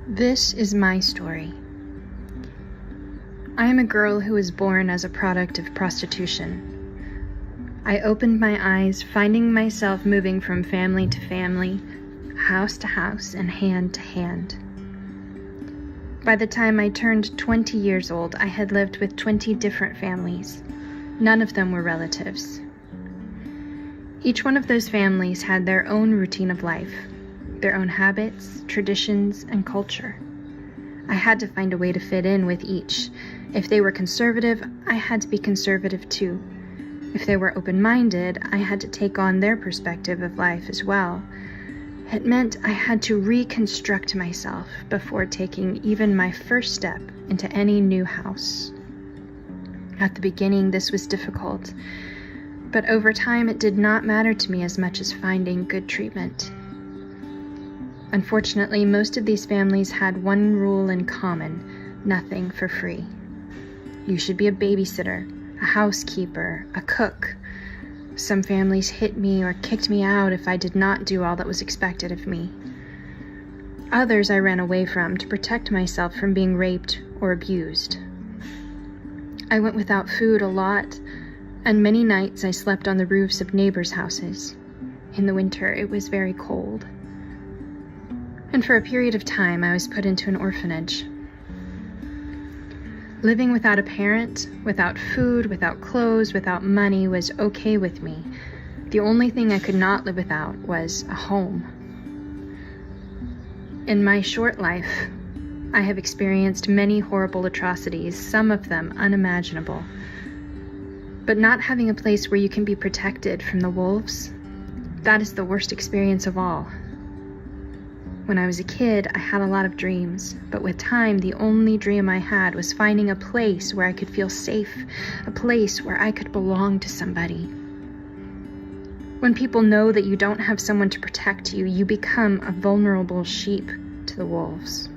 This is my story. I am a girl who was born as a product of prostitution. I opened my eyes, finding myself moving from family to family, house to house, and hand to hand. By the time I turned 20 years old, I had lived with 20 different families. None of them were relatives. Each one of those families had their own routine of life, their own habits, traditions, and culture. I had to find a way to fit in with each. If they were conservative, I had to be conservative too. If they were open-minded, I had to take on their perspective of life as well. It meant I had to reconstruct myself before taking even my first step into any new house. At the beginning, this was difficult, but over time it did not matter to me as much as finding good treatment. Unfortunately, most of these families had one rule in common: nothing for free. You should be a babysitter, a housekeeper, a cook. Some families hit me or kicked me out if I did not do all that was expected of me. Others I ran away from to protect myself from being raped or abused. I went without food a lot, and many nights I slept on the roofs of neighbors' houses. In the winter, it was very cold. And for a period of time, I was put into an orphanage. Living without a parent, without food, without clothes, without money was okay with me. The only thing I could not live without was a home. In my short life, I have experienced many horrible atrocities, some of them unimaginable. But not having a place where you can be protected from the wolves, that is the worst experience of all. When I was a kid, I had a lot of dreams, but with time, the only dream I had was finding a place where I could feel safe, a place where I could belong to somebody. When people know that you don't have someone to protect you, you become a vulnerable sheep to the wolves.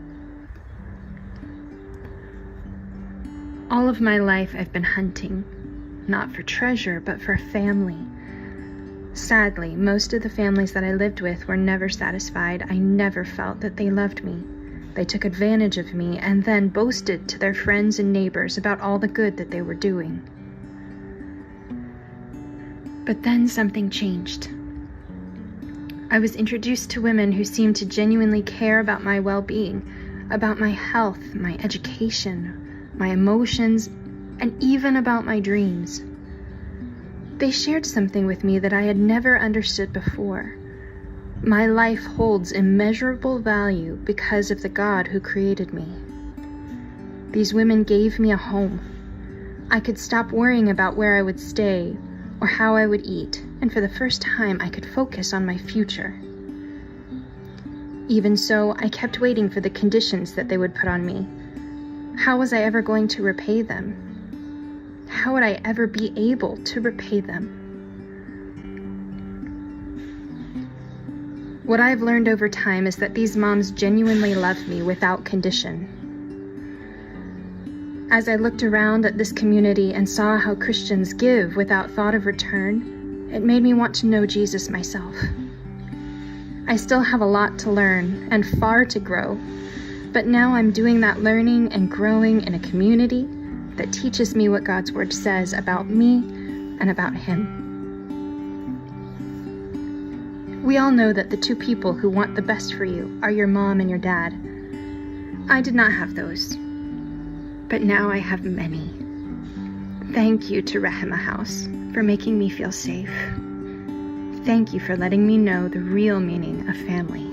All of my life, I've been hunting, not for treasure, but for family. Sadly, most of the families that I lived with were never satisfied. I never felt that they loved me. They took advantage of me and then boasted to their friends and neighbors about all the good that they were doing. But then something changed. I was introduced to women who seemed to genuinely care about my well-being, about my health, my education, my emotions, and even about my dreams. They shared something with me that I had never understood before. My life holds immeasurable value because of the God who created me. These women gave me a home. I could stop worrying about where I would stay or how I would eat, and for the first time I could focus on my future. Even so, I kept waiting for the conditions that they would put on me. How was I ever going to repay them? How would I ever be able to repay them? What I've learned over time is that these moms genuinely love me without condition. As I looked around at this community and saw how Christians give without thought of return, it made me want to know Jesus myself. I still have a lot to learn and far to grow, but now I'm doing that learning and growing in a community that teaches me what God's Word says about me and about Him. We all know that the two people who want the best for you are your mom and your dad. I did not have those, but now I have many. Thank you to Rehema House for making me feel safe. Thank you for letting me know the real meaning of family.